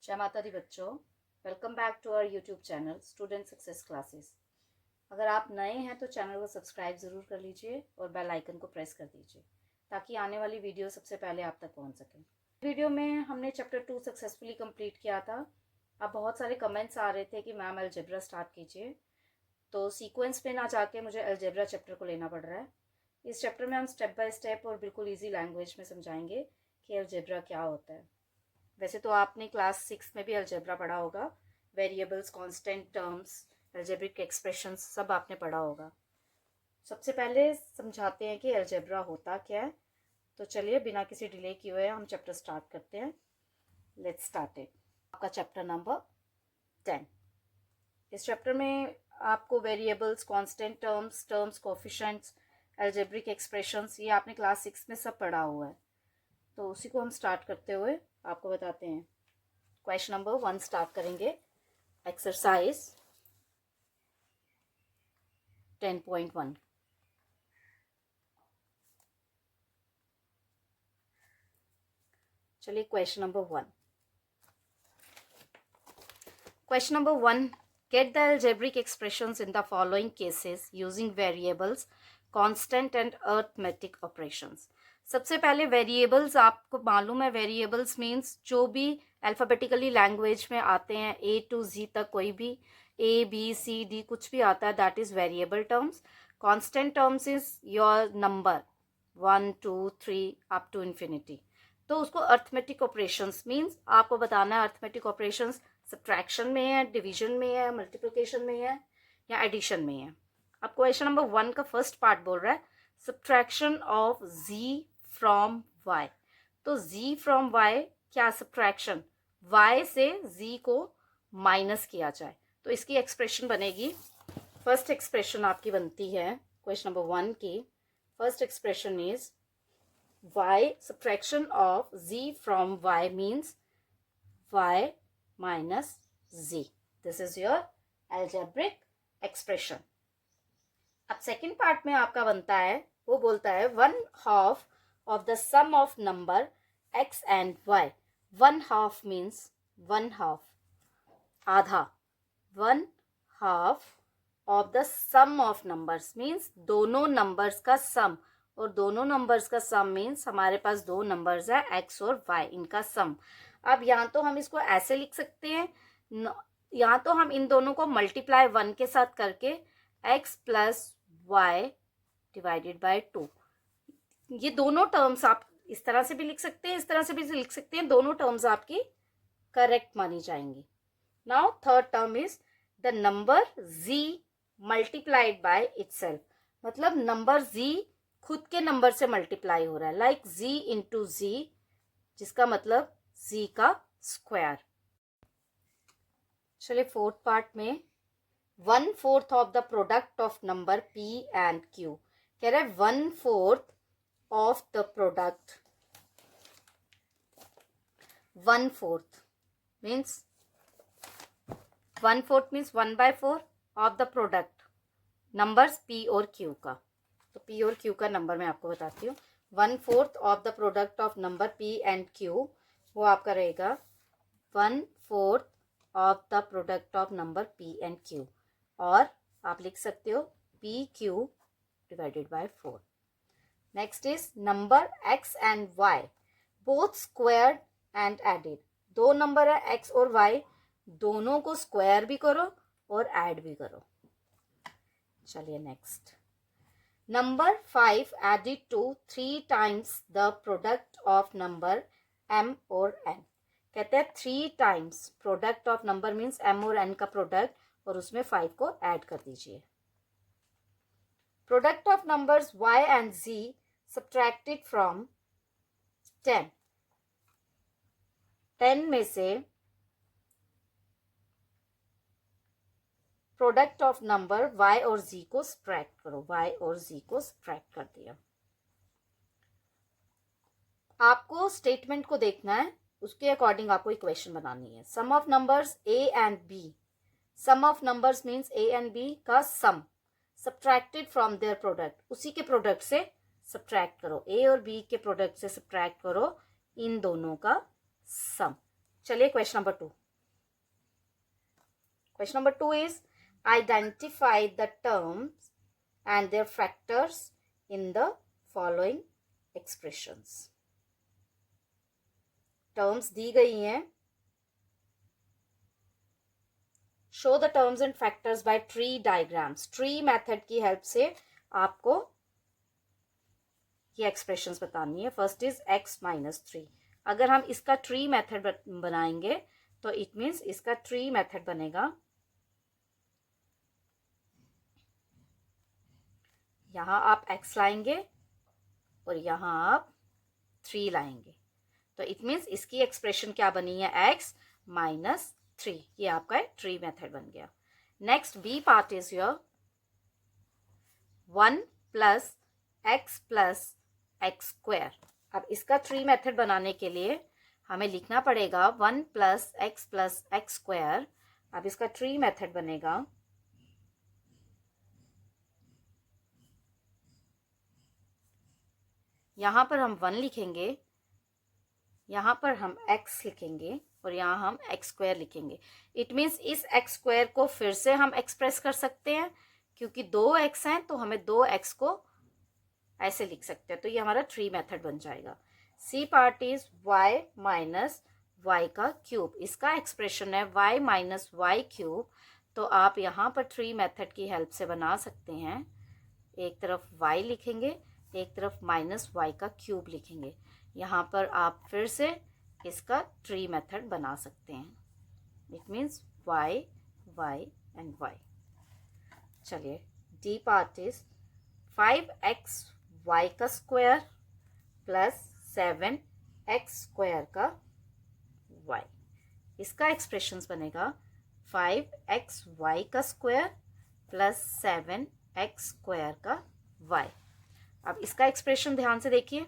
जय माता दी बच्चों, welcome back to our YouTube channel student success classes. अगर आप नए हैं तो चैनल को सब्सक्राइब ज़रूर कर लीजिए और बेल आइकन को प्रेस कर दीजिए ताकि आने वाली वीडियो सबसे पहले आप तक पहुंच सके। वीडियो में हमने चैप्टर 2 सक्सेसफुली कंप्लीट किया था। अब बहुत सारे कमेंट्स आ रहे थे कि मैम अलजेब्रा स्टार्ट कीजिए, तो सीक्वेंस पे ना जाके मुझे अलजेब्रा चैप्टर को लेना पड़ रहा है। इस चैप्टर में हम स्टेप बाय स्टेप और बिल्कुल ईजी लैंग्वेज में समझाएंगे कि अलजेब्रा क्या होता है। वैसे तो आपने क्लास 6 में भी अलजेब्रा पढ़ा होगा, variables, constant terms, algebraic expressions सब आपने पढ़ा होगा। सबसे पहले समझाते हैं कि अलजेब्रा होता क्या है। तो चलिए बिना किसी डिले किए हुए हम चैप्टर स्टार्ट करते हैं। Let's start it. आपका चैप्टर नंबर 10। इस चैप्टर में आपको variables, constant terms, coefficients, algebraic expressions ये आपने क्लास 6 में सब पढ़ा हुआ है। तो उसी को हम स्टार्ट करते हुए आपको बताते हैं। क्वेश्चन नंबर 1 स्टार्ट करेंगे। एक्सरसाइज 10.1। चलिए question number 1। Question number 1, get the algebraic expressions in the following cases using variables, constant and arithmetic operations। सबसे पहले वेरिएबल्स आपको मालूम है, वेरिएबल्स मीन्स जो भी अल्फाबेटिकली लैंग्वेज में आते हैं A to Z तक, कोई भी A B C D कुछ भी आता है, that is variable terms. Constant terms is your number 1 2 3 up to infinity. तो उसको अर्थमेटिक ऑपरेशंस मीन्स आपको बताना है अर्थमेटिक ऑपरेशंस सब्ट्रैक्शन में है, डिवीजन में है, मल्टीप्लिकेशन में है या एडिशन में है। अब क्वेश्चन नंबर 1 का फर्स्ट पार्ट बोल रहा है subtraction of z from y। तो z फ्रॉम y क्या सब्ट्रैक्शन, y से z को माइनस किया जाए तो इसकी एक्सप्रेशन बनेगी। फर्स्ट एक्सप्रेशन आपकी बनती है क्वेश्चन नंबर 1 की। First expression is y subtraction of z from y means y minus z. This is your algebraic expression. अब सेकेंड पार्ट में आपका बनता है, वो बोलता है 1/2 of the sum of number x and y. 1/2 means 1/2 आधा, 1/2 of the sum of numbers means दोनों नंबर्स का सम, और दोनों नंबर्स का सम मीन्स हमारे पास दो नंबर्स है x और y, इनका सम। अब यहाँ तो हम इसको ऐसे लिख सकते हैं, यहाँ तो हम इन दोनों को मल्टीप्लाई 1 के साथ करके x plus y divided by 2, ये दोनों टर्म्स आप इस तरह से भी लिख सकते हैं, इस तरह से भी लिख सकते हैं, दोनों टर्म्स आपकी करेक्ट मानी जाएंगी। Now third term is the number z multiplied by itself, मतलब नंबर z खुद के नंबर से मल्टीप्लाई हो रहा है, लाइक z इंटू z, जिसका मतलब z का स्क्वायर। चलिए फोर्थ पार्ट में 1/4 of the product of number p and q। कह रहा है 1/4 of the product, 1/4 means 1/4 means 1/4 of the product numbers p और q का। तो p और q का नंबर मैं आपको बताती हूँ। 1/4 of the product of number p and q, वो आपका रहेगा 1/4 of the product of number p and q, और आप लिख सकते हो pq divided by 4। Next is number x and y both squared and added. दो नंबर है x और y, दोनों को स्क्वायर भी करो और ऐड भी करो। चलिए next, number 5 added to 3 times the product of number m और n। कहते हैं 3 times product of number means m और n का प्रोडक्ट, और उसमें 5 को ऐड कर दीजिए। Product of numbers y and z subtracted from 10। 10 में से प्रोडक्ट ऑफ नंबर y और z को सब्ट्रैक्ट करो, y और z को सब्ट्रैक्ट कर दिया। आपको स्टेटमेंट को देखना है, उसके अकॉर्डिंग आपको इक्वेशन बनानी है। Sum of numbers a and b, sum of numbers means a and b का sum subtracted from their product, उसी के प्रोडक्ट से सब्ट्रैक्ट करो, a और b के प्रोडक्ट से सब्ट्रैक्ट करो इन दोनों का सम। चलिए question number 2. Question number 2 is identify the terms and their factors in the following expressions. Terms दी गई हैं. Show the terms and factors by tree diagrams. Tree method की help से आपको ये expressions बतानी है. First is x minus 3. अगर हम इसका tree method बनाएंगे तो it means इसका tree method बनेगा. यहाँ आप x लाएंगे और यहाँ आप 3 लाएंगे, तो इट मीन्स इसकी एक्सप्रेशन क्या बनी है, x माइनस 3. ये आपका ट्री मेथड बन गया. Next B part is your 1 plus X square. अब इसका ट्री मेथड बनाने के लिए हमें लिखना पड़ेगा 1 प्लस एक्स स्क्वायर. अब इसका ट्री मेथड बनेगा यहाँ पर हम 1 लिखेंगे, यहाँ पर हम x लिखेंगे और यहाँ हम एक्स स्क्वायर लिखेंगे. इट मीन्स इस एक्स स्क्वायर को फिर से हम एक्सप्रेस कर सकते हैं, क्योंकि 2x हैं तो हमें 2x को ऐसे लिख सकते हैं. तो ये हमारा ट्री मेथड बन जाएगा. C part is y minus Y का क्यूब. इसका एक्सप्रेशन है y माइनस वाई क्यूब. तो आप यहाँ पर ट्री मेथड की हेल्प से बना सकते हैं. एक तरफ y लिखेंगे, एक तरफ माइनस वाई का क्यूब लिखेंगे. यहाँ पर आप फिर से इसका ट्री मेथड बना सकते हैं. It means y y and y. चलिए D part is 5x y का स्क्वायर प्लस 7x स्क्वायर का y. इसका एक्सप्रेशंस बनेगा 5x y का स्क्वायर प्लस 7x स्क्वायर का y. अब इसका एक्सप्रेशन ध्यान से देखिए.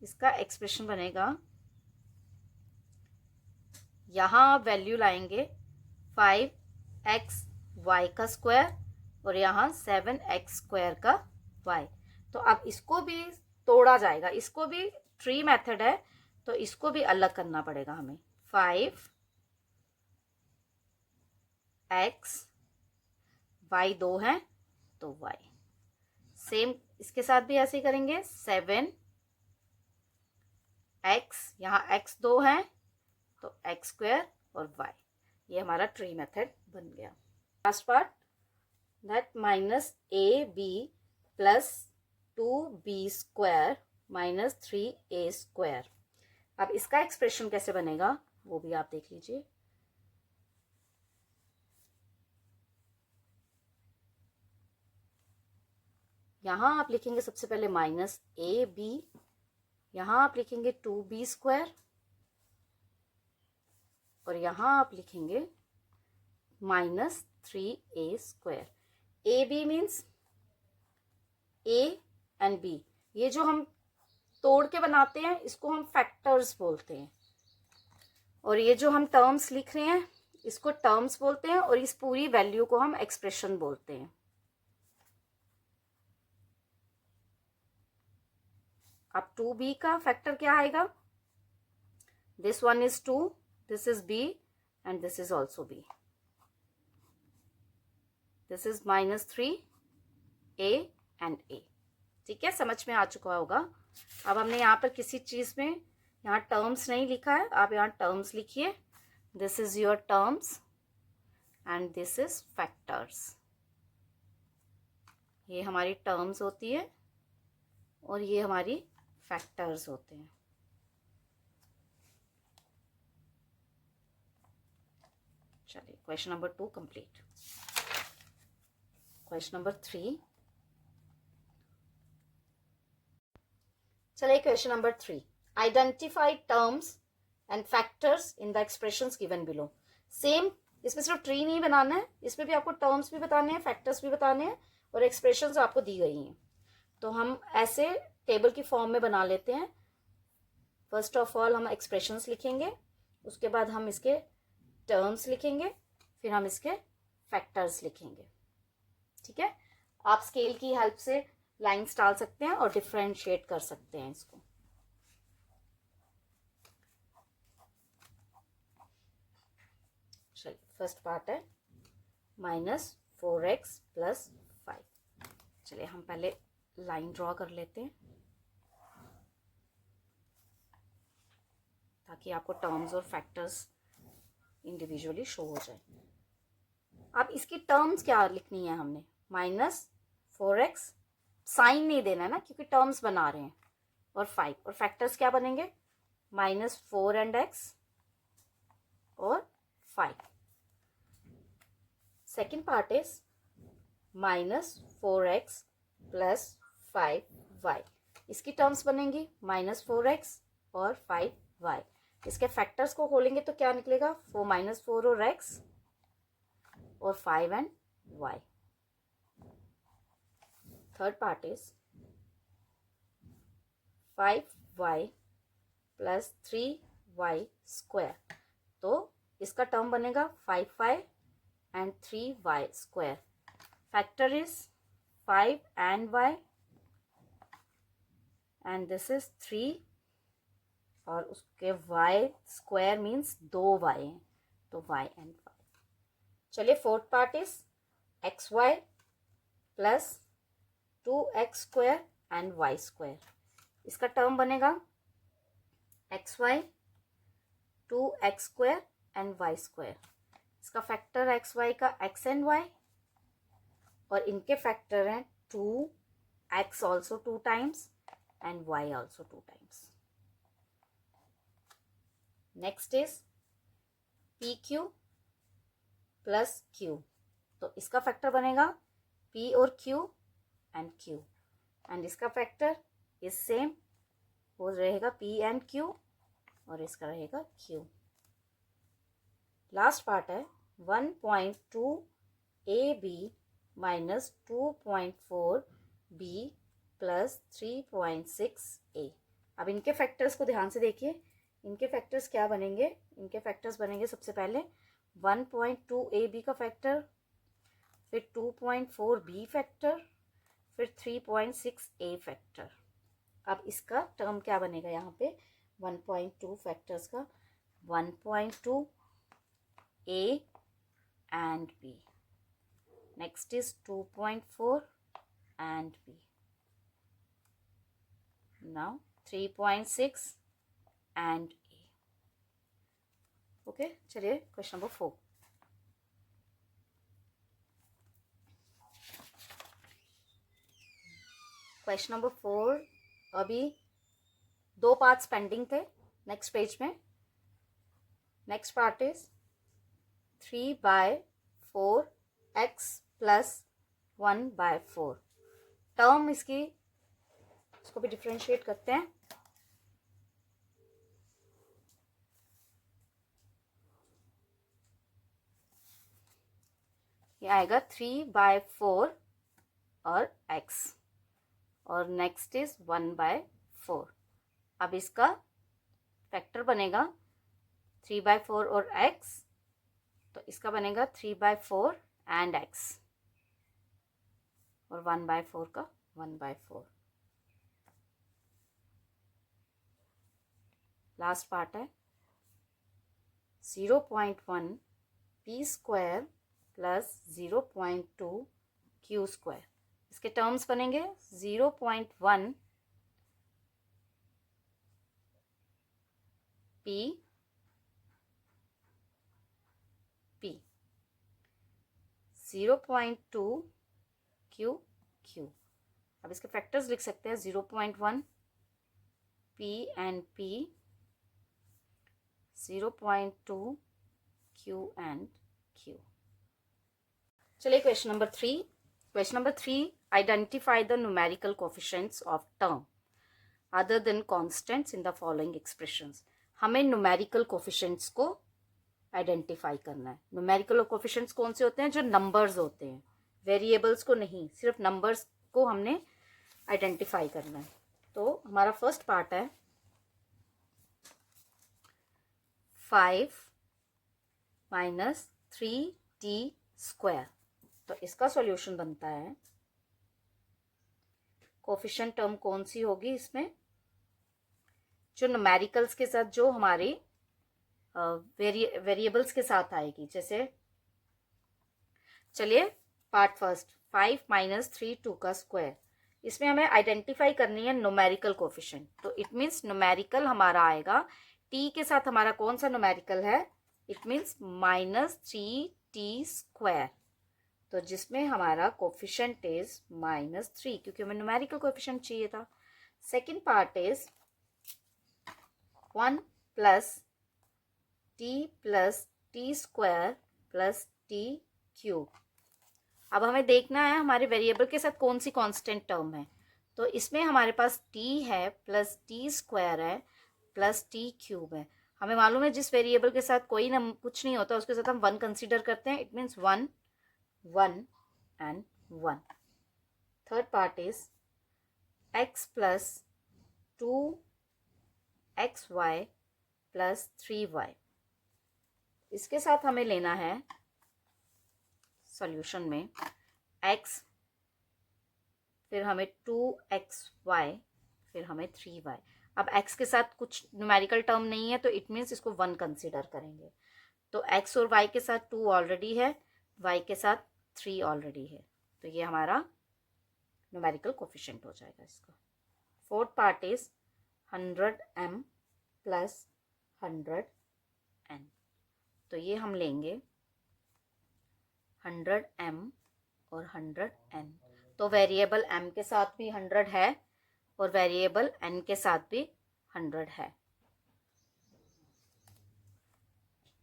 इसका एक्सप्रेशन बनेगा, यहाँ आप वैल्यू लाएंगे 5x y का स्क्वायर और यहाँ 7x स्क्वायर का y. तो अब इसको भी तोड़ा जाएगा. इसको भी ट्री मेथड है तो इसको भी अलग करना पड़ेगा हमें. 5x y 2 है तो y. सेम इसके साथ भी ऐसे ही करेंगे. 7x, यहाँ x 2 है तो x स्क्वायर और y. ये हमारा ट्री मेथड बन गया. Last part, that minus ab plus 2b square minus 3a square. अब इसका एक्सप्रेशन कैसे बनेगा वो भी आप देख लीजिए. यहाँ आप लिखेंगे सबसे पहले माइनस ए बी, यहाँ आप लिखेंगे 2b स्क्वायर और यहाँ आप लिखेंगे minus 3a square. A B means a and b. ये जो हम तोड़ के बनाते हैं इसको हम फैक्टर्स बोलते हैं, और ये जो हम टर्म्स लिख रहे हैं इसको टर्म्स बोलते हैं, और इस पूरी वैल्यू को हम एक्सप्रेशन बोलते हैं. अब 2b का फैक्टर क्या आएगा, this one is 2, this is b and this is also b. This is minus 3a and a. ठीक है, समझ में आ चुका होगा. अब हमने यहाँ पर किसी चीज में यहाँ टर्म्स नहीं लिखा है, आप यहाँ टर्म्स लिखिए. This is your terms and this is factors. ये हमारी टर्म्स होती है और ये हमारी फैक्टर्स होते हैं. चलिए question number 2 complete. Question number 3. चलिए question number 3. Identify terms and factors in the expressions given below. Same, इसमें सिर्फ ट्री नहीं बनाना है, इसमें भी आपको टर्म्स भी बताने हैं, फैक्टर्स भी बताने हैं और एक्सप्रेशंस आपको दी गई हैं. तो हम ऐसे टेबल की फॉर्म में बना लेते हैं. फर्स्ट ऑफ ऑल हम एक्सप्रेशंस लिखेंगे, उसके बाद हम इसके टर्म्स लिखेंगे, फिर हम इसके फैक्टर्स लिखेंगे. ठीक है, आप स्केल की हेल्प से लाइंस डाल सकते हैं और डिफरेंशिएट कर सकते हैं इसको. चलिए फर्स्ट पार्ट है -4x + 5। चलिए हम पहले लाइन ड्रॉ कर लेते हैं ताकि आपको टर्म्स और फैक्टर्स इंडिविजुअली शो हो जाए। अब इसकी टर्म्स क्या लिखनी है हमने, -4x, साइन नहीं देना है ना क्योंकि टर्म्स बना रहे हैं, और 5, और फैक्टर्स क्या बनेंगे -4 and x और 5। Second part is -4x + 5y। इसकी टर्म्स बनेंगी -4x और 5y। इसके फैक्टर्स को खोलेंगे तो क्या निकलेगा, -4 और x और 5 and y। Third part is 5y + 3y²। तो इसका टर्म बनेगा 5y and 3y²। Factor is 5 and y and this is 3, और उसके y² मीन्स 2y है तो y and y। चलिए fourth part is xy + 2x² and y²। इसका term बनेगा xy 2x² and y²। इसका फैक्टर xy का x and y, और इनके फैक्टर हैं 2x also 2 times and y also 2 times। Next is pq + q। तो इसका फैक्टर बनेगा p और q and q, एंड इसका फैक्टर इज सेम, वो रहेगा p and q और इसका रहेगा q। लास्ट पार्ट है 1.2 ab - 2.4 b + 3.6 a। अब इनके फैक्टर्स को ध्यान से देखिए, इनके फैक्टर्स क्या बनेंगे, इनके फैक्टर्स बनेंगे सबसे पहले 1.2 ab का फैक्टर, फिर 2.4 b फैक्टर, फिर 3.6 a फैक्टर। अब इसका टर्म क्या बनेगा यहाँ पे 1.2 फैक्टर्स का 1.2 a and b, next is 2.4 and b, now 3.6 and a। Okay, चलिए क्वेश्चन नंबर 4। क्वेश्चन नंबर 4, अभी 2 पार्ट्स पेंडिंग थे नेक्स्ट पेज में। Next part is 3/4x + 1/4। Term इसको भी डिफ्रेंशिएट करते हैं। ये आएगा 3/4 और x, और नेक्स्ट इज 1/4। अब इसका फैक्टर बनेगा 3/4 और x, तो इसका बनेगा 3/4 and x, और 1/4 का 1/4। लास्ट पार्ट है 0.1 p² + 0.2 q²। इसके टर्म्स बनेंगे 0.1 p 0.2 q। अब इसके फैक्टर्स लिख सकते हैं 0.1 p and p, 0.2 q and q। चलिए question number 3। Question number 3, identify the numerical coefficients of term other than constants in the following expressions. हमें न्यूमेरिकल कोफिशिएंट्स को आइडेंटिफाई करना है। न्यूमेरिकल कोफिशिएंट्स कौन से होते हैं, जो नंबर्स होते हैं, वेरिएबल्स को नहीं, सिर्फ नंबर्स को हमने आइडेंटिफाई करना है। तो हमारा फर्स्ट पार्ट है 5 - 3t²। तो इसका सॉल्यूशन बनता है, कोफिशिएंट टर्म कौन सी होगी इसमें, जो न्यूमेरिकल्स के साथ जो हमारी वेरिएबल्स के साथ आएगी। जैसे चलिए पार्ट फर्स्ट, 5 माइनस 3 2 का स्क्वायर, इसमें हमें आइडेंटिफाई करनी है न्यूमेरिकल कोफिशिएंट। तो इट मीन्स न्यूमेरिकल हमारा आएगा, टी के साथ हमारा कौन सा न्यूमेरिकल है, इट मीन्स -3t², तो जिसमें हमारा कोफिशिएंट इज -3, क्योंकि हमें न्यूमेरिकल कोफिशिएंट चाहिए था। Second part is 1 + t + t² + t³। अब हमें देखना है हमारे वेरिएबल के साथ कौन सी कांस्टेंट टर्म है। तो इसमें हमारे पास t है प्लस t² है प्लस t³ है। हमें मालूम है जिस वेरिएबल के साथ कोई ना कुछ नहीं होता उसके साथ हम 1 कंसीडर करते हैं। It means 1 1 and 1। Third part is x + 2xy + 3y। इसके साथ हमें लेना है सॉल्यूशन में x, फिर हमें 2xy, फिर हमें 3y। अब x के साथ कुछ न्यूमेरिकल टर्म नहीं है तो इट मीन्स इसको 1 कंसीडर करेंगे। तो x और y के साथ 2 ऑलरेडी है, y के साथ 3 ऑलरेडी है, तो ये हमारा न्यूमेरिकल कोफिशिएंट हो जाएगा इसका। Fourth part is 100m + 100n। तो ये हम लेंगे 100m और 100n। तो वेरिएबल m के साथ भी 100 है और वेरिएबल n के साथ भी 100 है।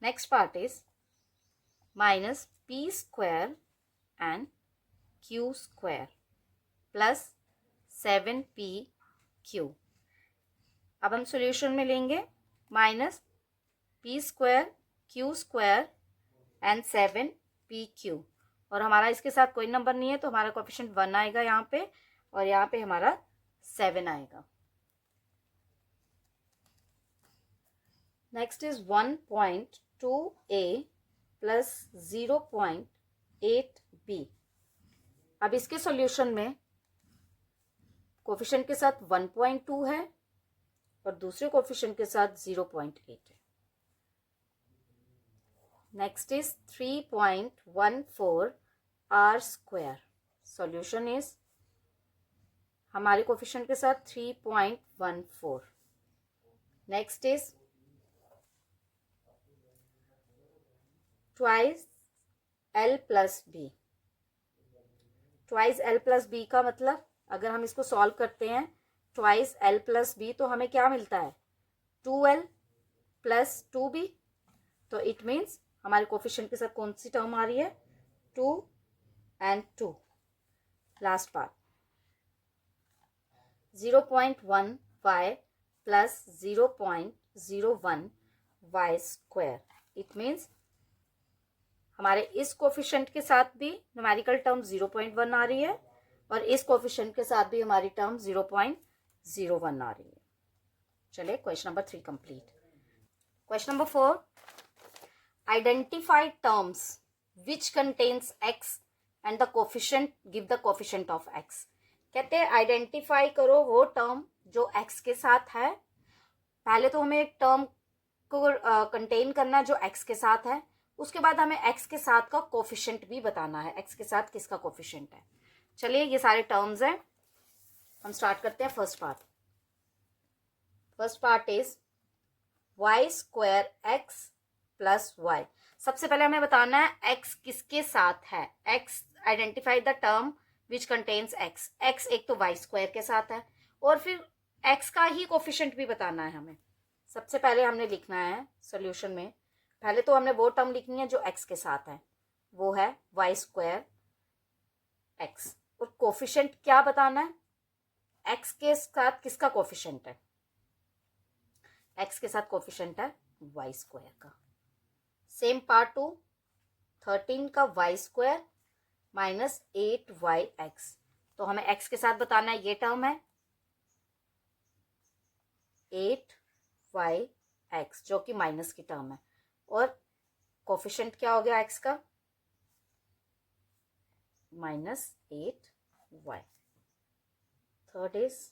Next part is -p² and q² + 7pq। अब हम सॉल्यूशन में लेंगे -p² q² एंड 7pq, और हमारा इसके साथ कोई नंबर नहीं है तो हमारा कोफिशिएंट 1 आएगा यहाँ पे, और यहाँ पे हमारा 7 आएगा। Next is 1.2a + 0.8b। अब इसके सॉल्यूशन में कोफिशिएंट के साथ 1.2 है और दूसरे कोफिशिएंट के साथ 0.8 है। Next is 3.14 r²। Solution is हमारे कोफिशिएंट के साथ 3.14। Next is twice l + b। Twice l + b का मतलब अगर हम इसको सॉल्व करते हैं ट्वाइस l + b तो हमें क्या मिलता है, 2l + 2b। तो इट मीन्स हमारे कोफिशिएंट के साथ कौन सी टर्म आ रही है, 2 and 2। Last part 0.1y + 0.01y²। It means हमारे इस कोफिशिएंट के साथ भी न्यूमेरिकल टर्म 0.1 आ रही है और इस कोफिशिएंट के साथ भी हमारी टर्म 0.01 आ रही है। चलिए question number 3 complete. Question number 4, identify terms which contains x and the coefficient, give the coefficient of x। कहते हैं आइडेंटिफाई करो वो टर्म जो x के साथ है। पहले तो हमें एक टर्म को कंटेन करना है जो x के साथ है, उसके बाद हमें x के साथ का कोफिशिएंट भी बताना है, x के साथ किसका कोफिशिएंट है। चलिए ये सारे टर्म्स हैं, हम स्टार्ट करते हैं first part. First part is y² x + y। सबसे पहले हमें बताना है x किसके साथ है। x identify the term which contains x। x एक तो y² के साथ है और फिर x का ही कोफिशिएंट भी बताना है हमें। सबसे पहले हमने लिखना है सॉल्यूशन में, पहले तो हमने वो टर्म लिखनी है जो x के साथ है, वो है y² x, और कोफिशिएंट क्या बताना है, x के साथ किसका कोफिशिएंट है, x के साथ कोफिशिएंट है y² का। सेम पार्ट 2, 13 का y² - 8yx। तो हमें x के साथ बताना है, ये टर्म है 8yx जो कि माइनस की टर्म है, और कोफिशिएंट क्या हो गया x का, -8y। Third is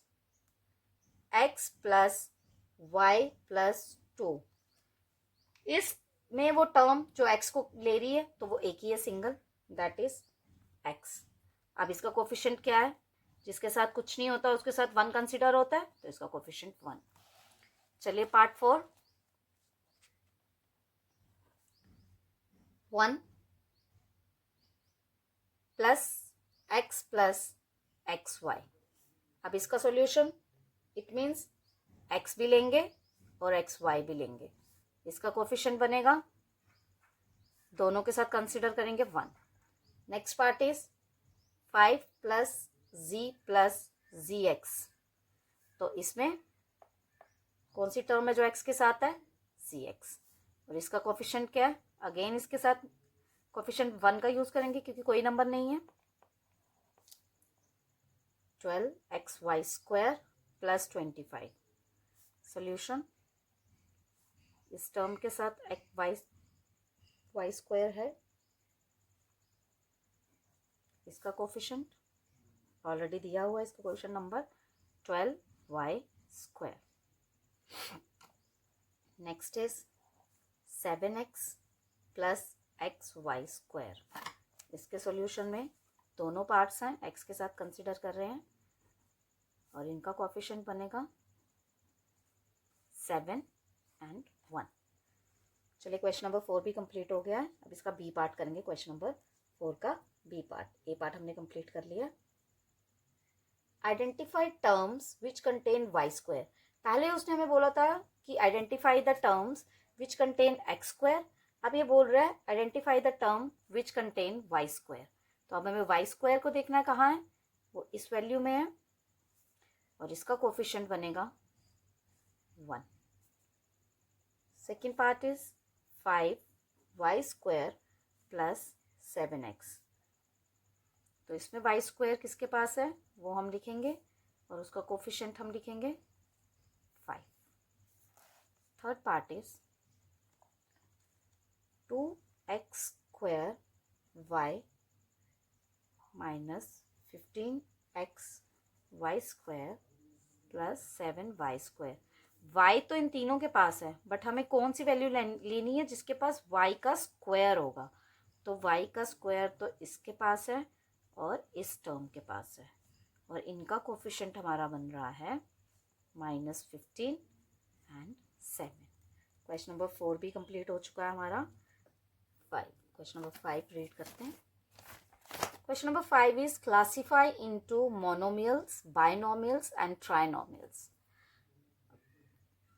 x + y + 2। इसमें वो टर्म जो x को ले रही है तो वो एक ही है, सिंगल, दैट इज x। अब इसका कोफिशिएंट क्या है? जिसके साथ कुछ नहीं होता उसके साथ 1 कंसिडर होता है, तो इसका कोफिशिएंट 1। चलिए part 4, 1 plus x plus xy। अब इसका सॉल्यूशन, इट मीन्स x भी लेंगे और xy भी लेंगे। इसका कोफिशिएंट बनेगा, दोनों के साथ कंसिडर करेंगे 1। Next part is 5 plus z plus zx। तो इसमें कौन सी टर्म है जो x के साथ है? cx। और इसका कोफिशिएंट क्या है? अगेन इसके साथ कोफिशिएंट 1 का यूज करेंगे क्योंकि कोई नंबर नहीं है। 12xy square plus 25। सोल्यूशन, इस टर्म के साथ y स्क्वायर है, इसका कोफिशिएंट ऑलरेडी दिया हुआ है, इसका coefficient number 12y square. Next is 7x plus xy square. इसके सॉल्यूशन में दोनों पार्ट्स हैं, x के साथ कंसिडर कर रहे हैं और इनका कोफिशिएंट बनेगा 7 एंड 1। चलिए क्वेश्चन नंबर 4 भी कंप्लीट हो गया है। अब इसका बी पार्ट करेंगे, क्वेश्चन नंबर 4 का बी पार्ट। ए पार्ट हमने कंप्लीट कर लिया। Identify terms which contain Y square. पहले उसने हमें बोला था कि identify the terms which contain X square. अब ये बोल रहा है identify the term which contain Y square. तो अब हमें वाई स्क्वायर को देखना है, कहाँ है वो? इस वैल्यू में है और इसका कोफिशिएंट बनेगा 1। Second part is 5y square plus 7x। तो इसमें y स्क्वायर किसके पास है वो हम लिखेंगे और उसका कोफिशिएंट हम लिखेंगे 5। Third part is 2x square y minus 15x y square plus 7y square. y तो इन तीनों के पास है, बट हमें कौन सी वैल्यू लेनी है जिसके पास y का स्क्वायर होगा। तो y का स्क्वायर तो इसके पास है और इस टर्म के पास है, और इनका कोफिशिएंट हमारा बन रहा है -15 एंड 7। क्वेश्चन नंबर 4 भी कंप्लीट हो चुका है हमारा। 5, क्वेश्चन नंबर 5 रीड करते हैं। Question number 5 is classify into monomials, binomials and trinomials.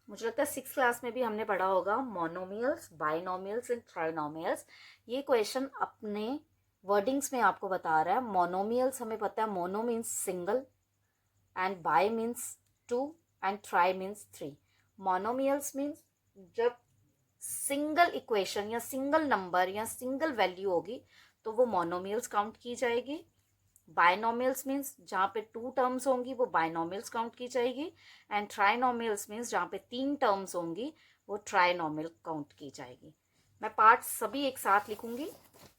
मुझे लगता है 6th क्लास में भी हमने पढ़ा होगा मोनोमियल्स, बाइनोमियल्स एंड ट्राइनोमियल्स। ये क्वेश्चन अपने वर्डिंग्स में आपको बता रहा है। मोनोमियल्स हमें पता है, mono means single and bye means 2 and try means 3। Monomials means जब सिंगल इक्वेशन या सिंगल नंबर या सिंगल वैल्यू होगी तो वो मोनोमियल्स काउंट की जाएगी। बाइनोमियल्स मीन्स जहाँ पे 2 टर्म्स होंगी वो बाइनोमियल्स काउंट की जाएगी। एंड ट्राइनोमियल्स मीन्स जहाँ पे 3 टर्म्स होंगी वो ट्राइनोमियल काउंट की जाएगी। मैं पार्ट सभी एक साथ लिखूंगी,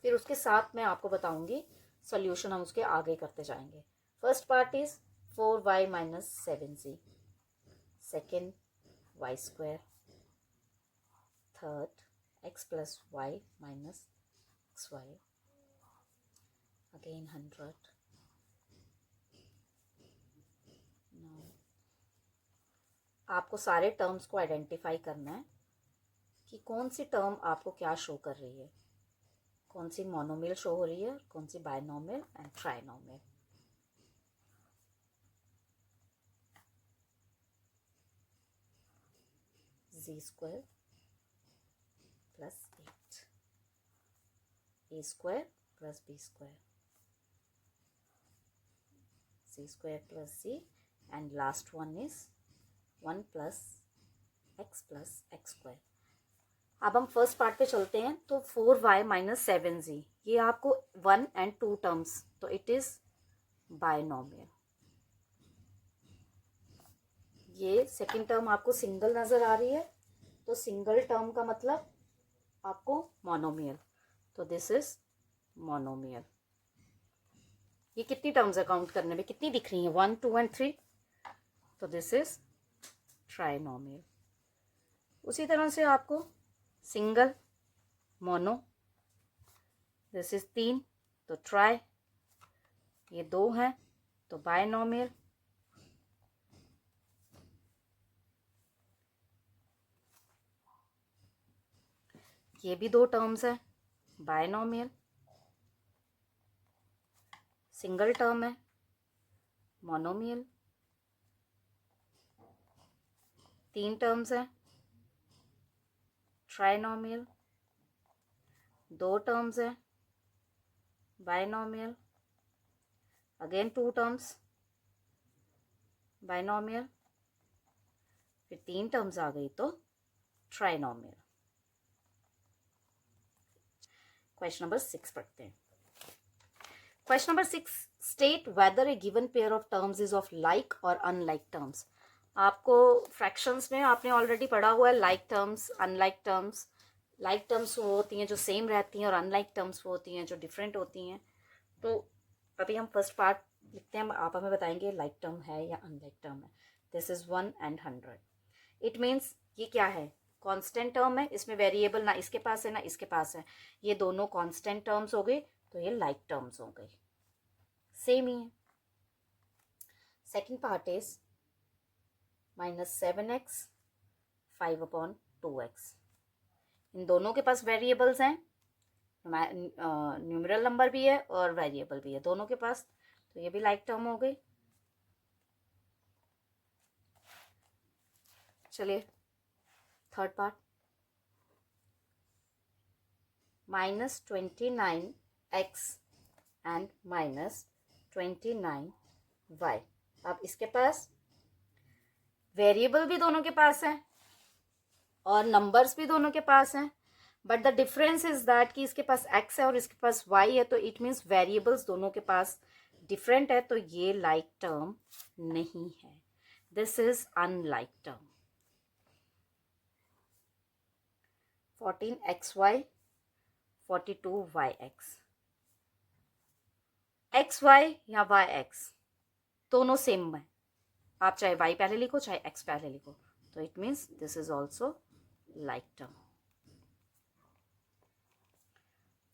फिर उसके साथ मैं आपको बताऊंगी सॉल्यूशन, हम उसके आगे करते जाएंगे। First part is 4y minus 7z। Second y square. Third x plus y minus xy। Again 100। आपको सारे टर्म्स को आइडेंटिफाई करना है कि कौन सी टर्म आपको क्या शो कर रही है, कौन सी मोनोमियल शो हो रही है, कौन सी binomial and trinomial. z square plus 8, a square plus b square, c square plus c, and last one is 1 plus x plus x square. अब हम फर्स्ट पार्ट पे चलते हैं। तो 4y माइनस 7z, ये आपको 1 एंड 2 टर्म्स, तो it is binomial. ये सेकंड टर्म आपको सिंगल नजर आ रही है, तो सिंगल टर्म का मतलब आपको मोनोमियल, तो दिस इज मोनोमियल। ये कितनी टर्म्स है काउंट करने में, कितनी दिख रही है? 1, 2 एंड 3, तो दिस इज ट्राइनोमियल। उसी तरह से आपको सिंगल, मोनो, दिस इज 3 तो ट्राई, ये 2 हैं तो बायनोमियल, ये भी 2 टर्म्स है, बायनोमियल, सिंगल टर्म है, मोनोमियल, 3 टर्म्स है, ट्राइनोमियल, 2 टर्म्स है, बायनोमियल, अगेन 2 टर्म्स, बायनोमियल, फिर 3 टर्म्स आ गई तो ट्राइनोमियल। क्वेश्चन नंबर 6 पढ़ते हैं। Question number 6, state whether A given pair of terms is of like और अनलाइक टर्म्स। आपको फ्रैक्शंस में आपने ऑलरेडी पढ़ा हुआ है like terms, unlike terms. Like terms वो होती हैं जो सेम रहती हैं और अनलाइक टर्म्स वो होती हैं जो डिफरेंट होती हैं। तो अभी हम फर्स्ट पार्ट लिखते हैं, आप हमें बताएंगे लाइक टर्म है या अनलाइक टर्म है। This is 1 and 100। It means ये क्या है, कांस्टेंट टर्म है, इसमें वेरिएबल ना इसके पास है ना इसके पास है, ये दोनों कांस्टेंट टर्म्स हो गए तो ये लाइक टर्म्स हो गई, सेम ही है। Second part is -7x 5/2x। इन दोनों के पास वेरिएबल्स हैं, न्यूमरल नंबर भी है और वेरिएबल भी है दोनों के पास, तो ये भी लाइक टर्म हो गई। चलिए third part, -29x and -29y। अब इसके पास वेरिएबल भी दोनों के पास है और नंबर्स भी दोनों के पास हैं, but the difference is that कि इसके पास x है और इसके पास y है, तो इट मीन्स वेरिएबल्स दोनों के पास डिफरेंट है, तो ये लाइक टर्म नहीं है, this is unlike term. 14xy 42yx, xy या yx दोनों सेम है, आप चाहे y पहले लिखो चाहे x पहले लिखो, तो it means this is also like term.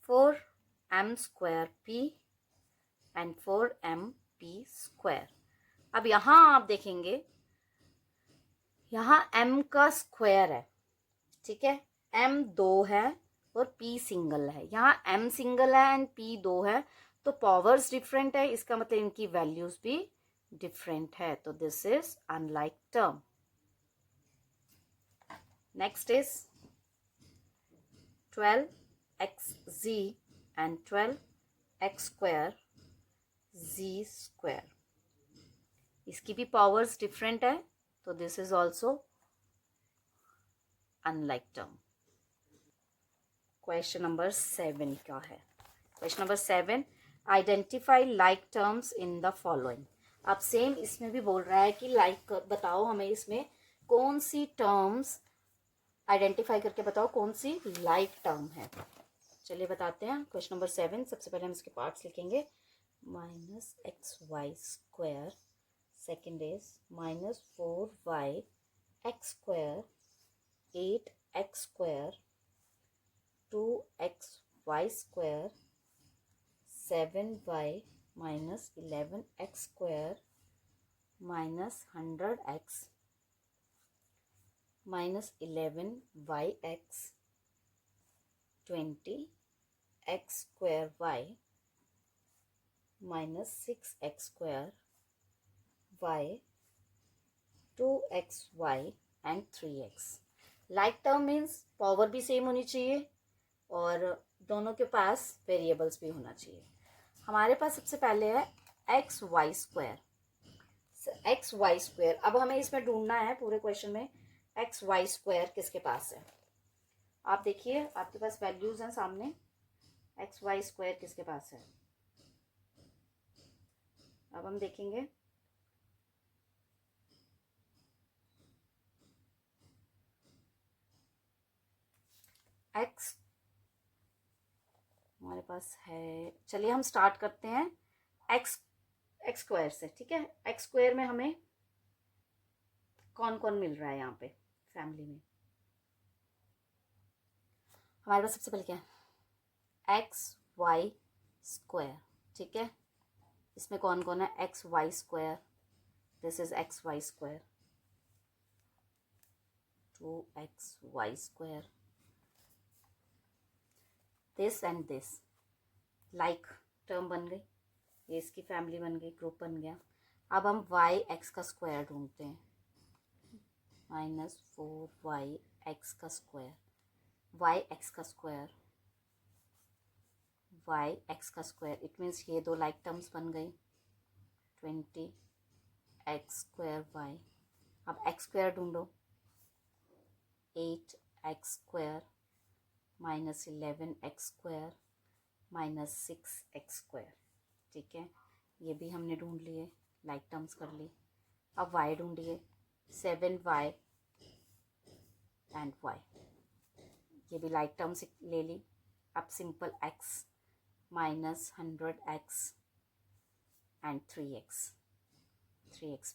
4m² and 4mp²। अब यहां आप देखेंगे, यहां m का स्क्वायर है, ठीक है, m 2 है और p सिंगल है, यहाँ m सिंगल है एंड p 2 है, तो पावर्स डिफरेंट है, इसका मतलब इनकी वैल्यूज भी डिफरेंट है, तो this is unlike term. Next is 12xz and 12x² z²। इसकी भी पावर्स डिफरेंट है, तो this is also unlike term. Question number 7 क्या है? Question number 7, identify like terms in the following. अब सेम इसमें भी बोल रहा है कि लाइक बताओ हमें इसमें कौन सी टर्म्स आइडेंटिफाई करके बताओ कौन सी लाइक टर्म है। चलिए बताते हैं। क्वेश्चन नंबर 7, सबसे पहले हम इसके पार्ट्स लिखेंगे। -xy², second is -4y x², 8x², 2xy², 7y -11x² -100x -11yx 20x²y -6x² y 2xy and 3x। Like term means power भी सेम होनी चाहिए और दोनों के पास वेरिएबल्स भी होना चाहिए। हमारे पास सबसे पहले है xy²। xy², अब हमें इसमें ढूंढना है पूरे क्वेश्चन में xy² किसके पास है। आप देखिए आपके पास वैल्यूज हैं सामने, xy² किसके पास है। अब हम देखेंगे x हमारे पास है। चलिए हम स्टार्ट करते हैं x² से, ठीक है। x² में हमें कौन कौन मिल रहा है यहाँ पे फैमिली में। हमारे पास सबसे पहले क्या है, एक्स वाई स्क्वायर, ठीक है। इसमें कौन कौन है, X Y square, this is X Y square, 2xy square, this and this like term बन गई, ये इसकी फैमिली बन गई, ग्रुप बन गया। अब हम वाई एक्स का स्क्वायर ढूंढते हैं, -4y एक्स का स्क्वायर, वाई एक्स का स्क्वायर, वाई एक्स का स्क्वायर, इट मीन्स ये दो लाइक टर्म्स बन गई, 20x स्क्वायर वाई। अब एक्स स्क्वायर ढूंढो, 8x square -11x square -6x square, ठीक है। ये भी हमने ढूंढ लिए, लाइक टर्म्स कर ली। अब y ढूंढिए, 7y एंड y, ये भी लाइक टर्म्स ले ली। अब simple x -100x and 3x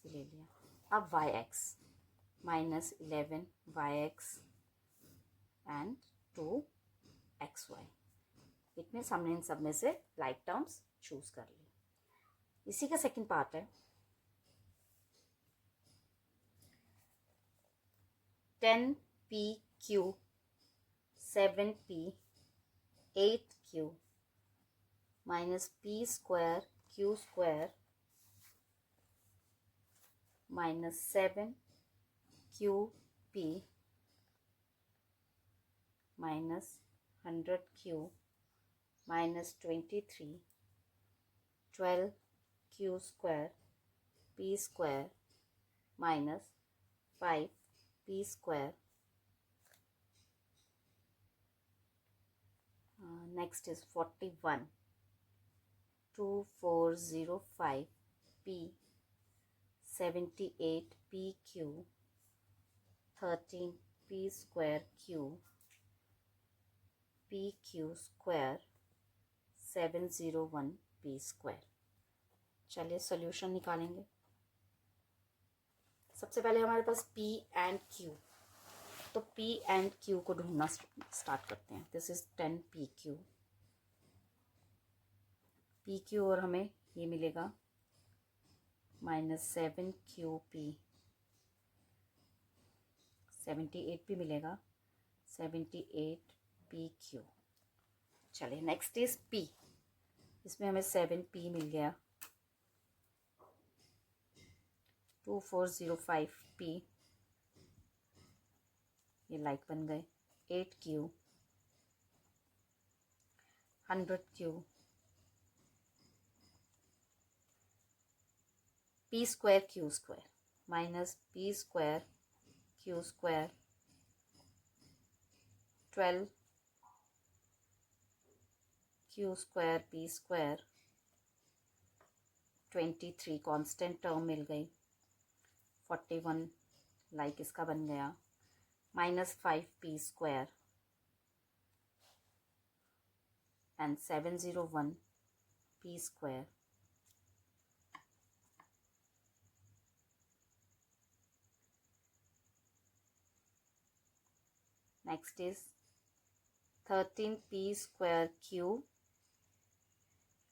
भी ले लिया। अब yx -11yx and 2xy, it means हमने इन सब में से लाइक टर्म्स चूज कर ली। इसी का सेकंड पार्ट है, 10pq 7p 8q -p square q square -7qp -100q -23 12q square p square -5p square. Next is 41 2405p 78pq 13p square q pq square 701p square. चलिए solution निकालेंगे। सबसे पहले हमारे पास p and q, तो p and q को ढूंढना start करते हैं। दिस इज 10pq, pq और हमें ये मिलेगा -7qp, 78 भी मिलेगा, 78pq। चलिए नेक्स्ट इज p, इसमें हमें 7p मिल गया, 2405p, ये लाइक बन गए, 8q 100q p square q square -p square q square 12q square p square 23 constant term मिल गई, 41 लाइक इसका बन गया, -5p square and 701p square. Next is 13p square q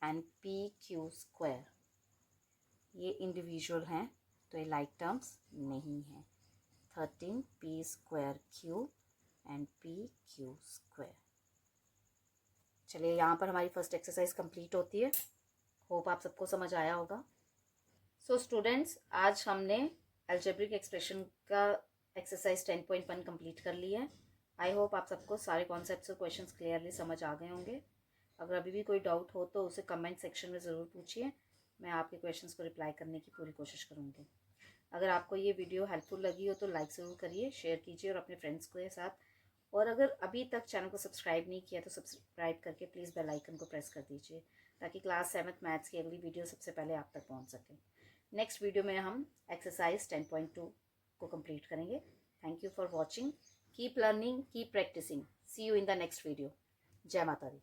and pq square, ये individual हैं तो ये like terms नहीं हैं, 13p square q and pq square. चलिए यहाँ पर हमारी फर्स्ट एक्सरसाइज कंप्लीट होती है। होप आप सबको समझ आया होगा। सो स्टूडेंट्स, आज हमने अलजेब्रिक एक्सप्रेशन का एक्सरसाइज 10.1 कंप्लीट कर लिया है। आई होप आप सबको सारे कॉन्सेप्ट्स और क्वेश्चंस क्लियरली समझ आ गए होंगे। अगर अभी भी कोई डाउट हो तो उसे कमेंट सेक्शन में ज़रूर पूछिए, मैं आपके क्वेश्चंस को रिप्लाई करने की पूरी कोशिश करूँगी। अगर आपको ये वीडियो हेल्पफुल लगी हो तो लाइक ज़रूर करिए, शेयर कीजिए और अपने फ्रेंड्स के साथ। और अगर अभी तक चैनल को सब्सक्राइब नहीं किया तो सब्सक्राइब करके प्लीज़ बेल आइकन को प्रेस कर दीजिए, ताकि क्लास 7th मैथ्स की अगली वीडियो सबसे पहले आप तक पहुंच सके। नेक्स्ट वीडियो में हम एक्सरसाइज 10.2 को कंप्लीट करेंगे। Thank you for watching, keep learning, keep practising. See you in the next video. जय माता दी।